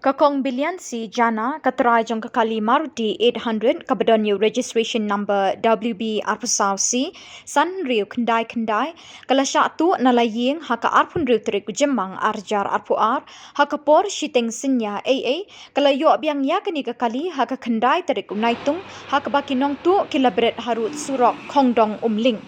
Kakong bilian si Jana katarai jong kakali Maruti 800 kabadonyo registration number WB Arpasau C San Riu kendai kalasya tu nalaying haka arpun riu terik jemang arjar arpuar haka por shiteng sinya AA kalayo biang ya kani kakali haka kendai terik naitung haka bakinong tu kilabret harut surok kongdong umling.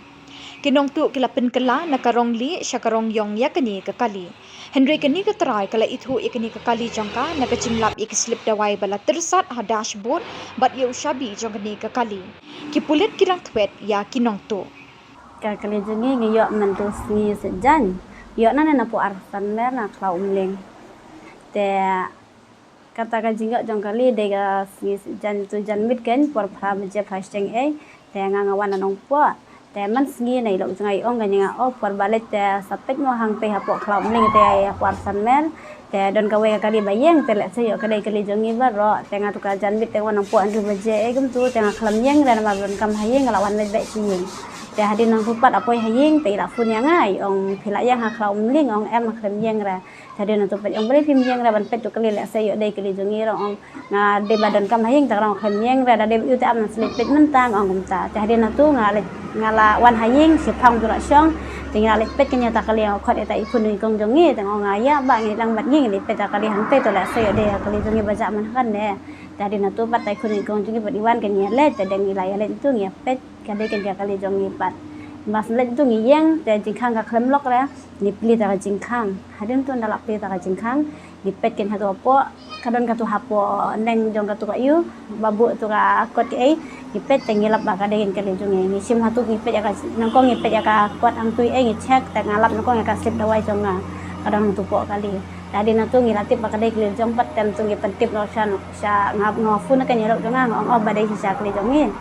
Kinong tu kila penkela nakarong li syakarong yong yakani kakali. Henry kani katarai kala itu ikani kakali jangka nakacimlap ikislip dawai bala tersat ha dashboard bat ya ushabi jangkani kakali. Kipulit kirang twet ya kinong tu. Kakali jengi ngiyok mentus ngi sejan. Yok na napu arsan mer na klau umling. Te kata ka jingok jangkali dega ngi sejan tu jan mit ken por phram je phasteng te ngangawan nong po. Te man sngi nei lo jangai ong ganya o por balet te sapek no hang pe hapo klau umling te por arsan mer te don kawe kali bayeng te lek sayo kadai kali jongi baro te ngatu ka jan mit te wanong po andu baje gum tu te ngaklam yeng dan ma don kam hayeng lawan le bai sing. Te hadin nang pupat apoi haying te la fun yang ai ong phila yang ha klau umling ong em khlem yeng ra hadin nang tu pet ong beri phim yeng ra ban pet tu kali lek sayo dai kali jongi ro ong nga de badan kam haying ta rong khlem yeng ra da de yu te am slip pet mentang ong ta te hadin nang tu ngala wan haying sipang tu ra syong tinggal lek pet kenya ta kali ong khot eta ipun ni kong jongi teng ong aya ba ngi lang bat ngi ni pet ta kali han pet to lek sayo de kali jongi baja man kan ne tadi nang tu pat tai kun ni kong jongi bat iwan kenya le te deng ilai le tu ngi pet kadai kenya kali jongi pat mas le tu ngi yeng te jingkhang ka khlem lok ra ni pli ta jingkhang hadin tu ndalak pli ta jingkhang ni pet ken hatu po kadon ka tu hapo neng jong ka tu ka yu babu tu ka kot ai ni pet tengilap ba kadai kali jongi ni sim hatu ni pet ya ka nang kong ni pet ya ka kot ang tu ai ngi check ta ngalap nang kong ya ka slip dawai jonga kadang tu po kali tadi natu ngilatip bakadai kali jong pat tem tu ngi pentip no sya ngap ngofun ka nyerok jonga ngong badai sisa kali jongi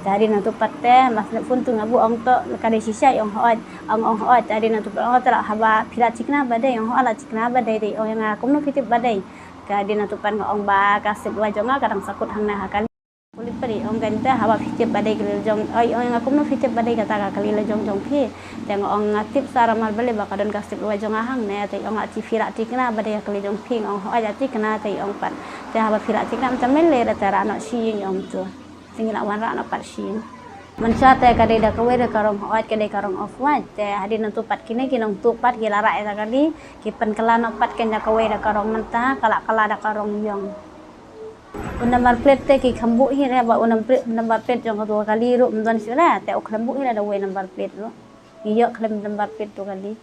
tadi natu patte mas pun tu ngabu ong to kadai sisa ong hoat tadi natu ong tera haba pila cikna badai ong ala cikna badai ti ong yang akum no fitip badai kadi natu pan ong ba kasip wa jonga kadang sakut hang na hakali kulit peri ong ganta haba fitip badai kali jong ong yang akum no fitip badai kata kali le jong phi teng ong ngatip saramal bale bakadon kasip wa jonga hang ne te ong ati fira tikna badai kali jong phi ong hoat ati kena te ong pan te haba fira tikna macam mele tera no si ong tu tinggal wan ra no pat shin mancha te kadai da kawe da karong hoat kadai karong off wat te hadin tu pat kini kinong tu pat gila ra eta kali kipen kala no pat ken da kawe da karong menta kala da karong yong number plate te ki khambu hi re ba number plate jong tu kali ru mdon sira te o khambu hi da we number plate ro iyo khlem number plate tu kali